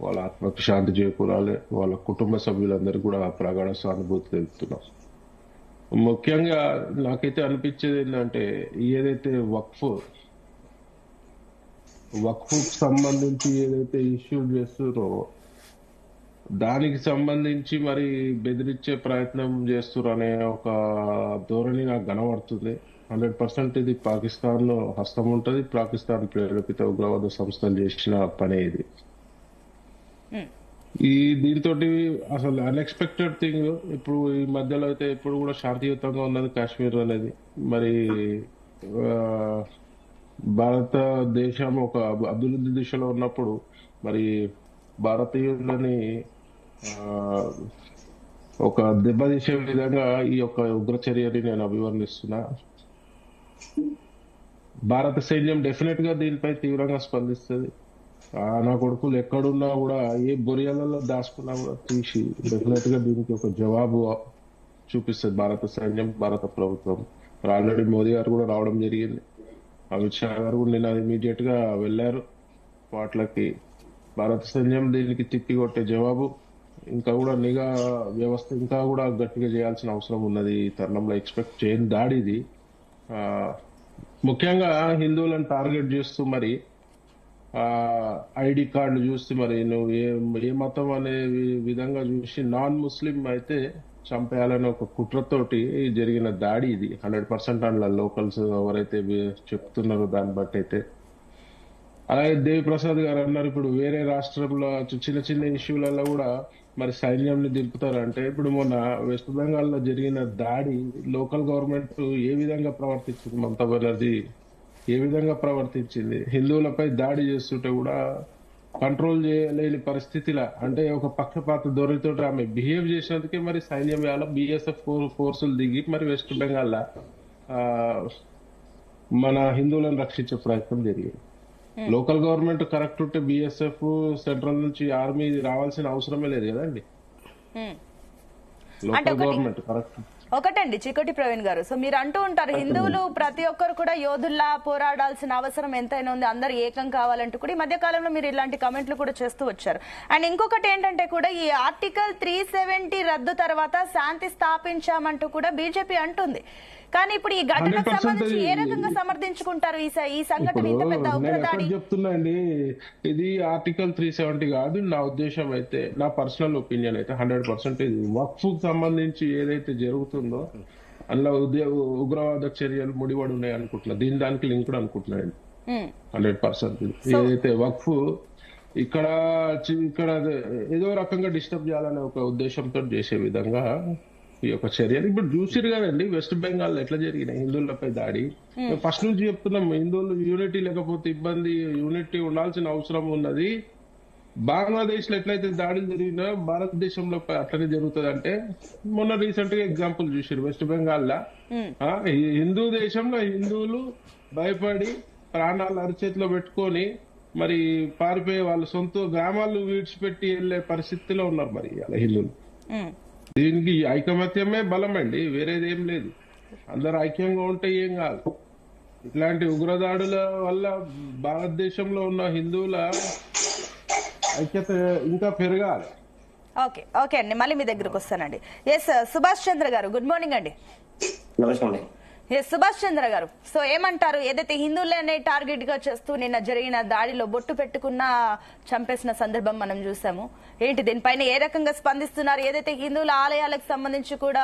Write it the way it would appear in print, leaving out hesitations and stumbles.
వాళ్ళ ఆత్మకు శాంతి చేకూరాలి, వాళ్ళ కుటుంబ సభ్యులందరూ కూడా ప్రగాఢ సానుభూతి తెలుపుతున్నాం. ముఖ్యంగా నాకైతే అనిపించేది ఏంటంటే, ఏదైతే వక్ఫ్ సంబంధించి ఏదైతే ఇష్యూ చేస్తున్నారో దానికి సంబంధించి మరి బెదిరించే ప్రయత్నం చేస్తున్నారు అనే ఒక ధోరణి నాకు కనబడుతుంది. 100% ఇది పాకిస్తాన్ లో హస్తం ఉంటది. పాకిస్తాన్ ప్రేరేపిత ఉగ్రవాద సంస్థలు చేసిన పనే ఇది. దీంతో అసలు అన్ఎక్స్పెక్టెడ్ థింగ్. ఇప్పుడు ఈ మధ్యలో అయితే ఇప్పుడు కూడా శాంతియుతంగా ఉన్నది కాశ్మీర్ అనేది. మరి భారతదేశం ఒక అభివృద్ధి దిశలో ఉన్నప్పుడు మరి భారతీయులని ఒక దెబ్బతీసే విధంగా ఈ యొక్క ఉగ్ర చర్యని నేను అభివర్ణిస్తున్నా. భారత సైన్యం డెఫినెట్ గా దీనిపై తీవ్రంగా స్పందిస్తుంది. నా కొడుకులు ఎక్కడున్నా కూడా ఏ బొరియాలలో దాచుకున్నా కూడా తీసి డెఫినెట్ గా దీనికి ఒక జవాబు చూపిస్తుంది భారత సైన్యం, భారత ప్రభుత్వం. ఆల్రెడీ మోదీ గారు కూడా రావడం జరిగింది. అమిత్ షా గారు నిన్న ఇమీడియట్ గా వెళ్లారు వాటికి. భారత సైన్యం దీనికి తిప్పికొట్టే జవాబు ఇంకా కూడా నిఘా వ్యవస్థ ఇంకా కూడా గట్టిగా చేయాల్సిన అవసరం ఉన్నది. ఈ తరుణంలో ఎక్స్పెక్ట్ చేయని దాడి ఇది. ముఖ్యంగా హిందువులను టార్గెట్ చేస్తూ మరి ఐడి కార్డు చూస్తే మరి నువ్వు ఏ మతం అనే విధంగా చూసి నాన్ ముస్లిం అయితే చంపేయాలనే ఒక కుట్రతోటి జరిగిన దాడి ఇది. 100% అందులో లోకల్స్ ఎవరైతే చెప్తున్నారో దాన్ని బట్టి అయితే. అలాగే దేవిప్రసాద్ గారు అన్నారు, ఇప్పుడు వేరే రాష్ట్రంలో చిన్న చిన్న ఇష్యూలలో కూడా మరి సైన్యంని దింపుతారంటే, ఇప్పుడు మొన్న వెస్ట్ బెంగాల్ లో జరిగిన దాడి లోకల్ గవర్నమెంట్ ఏ విధంగా ప్రవర్తించింది, మమతా బెనర్జీ ఏ విధంగా ప్రవర్తించింది. హిందువులపై దాడి చేస్తుంటే కూడా కంట్రోల్ చేయలేని పరిస్థితిలా, అంటే ఒక పక్షపాత ధోరణితో ఆమె బిహేవ్ చేసినందుకే మరి సైన్యం వేళ బిఎస్ఎఫ్ ఫోర్సులు దిగి మరి వెస్ట్ బెంగాల్ మన హిందువులను రక్షించే ప్రయత్నం జరిగింది. లోకల్ గవర్నమెంట్ కరెక్ట్ ఉంటే బిఎస్ఎఫ్ సెంట్రల్ నుంచి ఆర్మీ రావాల్సిన అవసరమే లేదు కదండి. Local government correct. ఒకటండి చికోటి ప్రవీణ్ గారు, సో మీరు అంటూ ఉంటారు హిందువులు ప్రతి ఒక్కరు కూడా యోధుల్లా పోరాడాల్సిన అవసరం ఎంతైనా ఉంది, అందరు ఏకం కావాలంటూ కూడా ఈ మధ్య కాలంలో మీరు ఇలాంటి కమెంట్లు కూడా చేస్తూ వచ్చారు. అండ్ ఇంకొకటి ఏంటంటే కూడా ఈ ఆర్టికల్ 370 రద్దు తర్వాత శాంతి స్థాపించామంటూ కూడా బీజేపీ అంటుంది. కానీ ఇప్పుడు ఈ ఘటనకు సంబంధించి ఏ రకంగా సమర్థించుకుంటారు ఈ సంఘటన, ఇంత పెద్ద ఉగ్రదాడి? చెప్తున్నా అండి, ఇది ఆర్టికల్ 370 కాదు. నా ఉద్దేశం అయితే, నా పర్సనల్ ఒపీనియన్ అయితే 100% ఇది వక్ఫ్ సంబంధించి ఏదైతే జరుగుతుందో అందులో ఉగ్రవాద చర్యలు ముడిపడి ఉన్నాయి అనుకుంటున్నా. దానికి లింక్ కూడా అనుకుంటున్నాను 100%. ఏదైతే వక్ఫ్ ఇక్కడ ఏదో రకంగా డిస్టర్బ్ చేయాలనే ఒక ఉద్దేశంతో చేసే విధంగా ఈ యొక్క చర్యలు ఇప్పుడు చూసిరు కదండి. వెస్ట్ బెంగాల్ ఎట్లా జరిగినాయి హిందువులపై దాడి. ఫస్ట్ నుంచి చెప్తున్నాం, హిందువులు యూనిటీ లేకపోతే ఇబ్బంది, యూనిటీ ఉండాల్సిన అవసరం ఉన్నది. బంగ్లాదేశ్ లో ఎట్లయితే దాడులు జరిగినా భారతదేశంలో అట్లనే జరుగుతుంది. అంటే మొన్న రీసెంట్ గా ఎగ్జాంపుల్ చూసిరు వెస్ట్ బెంగాల్ లా. హిందూ దేశంలో హిందువులు భయపడి ప్రాణాలు అరిచేతిలో పెట్టుకొని మరి పారిపోయే వాళ్ళ సొంత గ్రామాలు విడిచిపెట్టి వెళ్లే పరిస్థితిలో ఉన్నారు మరి అలా హిందువులు. దీనికి ఐకమత్యమే బలం అండి, వేరేది ఏం లేదు. అందరు ఐక్యంగా ఉంటే ఏం కాదు. ఇట్లాంటి ఉగ్రదాడుల వల్ల భారతదేశంలో ఉన్న హిందువుల ఐక్యత ఇంకా పెరగాలి. ఓకే ఓకే అండి, మళ్ళీ మీ దగ్గరకు వస్తానండి. ఎస్ సుభాష్ చంద్ర గారు, గుడ్ మార్నింగ్ అండి. సుభాష్ చంద్ర గారు, సో ఏమంటారు? ఏదైతే హిందువులనే టార్గెట్ గా చేస్తూ నిన్న జరిగిన దాడిలో బొట్టు పెట్టుకున్న చంపేసిన సందర్భం మనం చూసాము. ఏంటి దీనిపైన ఏ రకంగా స్పందిస్తున్నారు? ఏదైతే హిందువుల ఆలయాలకు సంబంధించి కూడా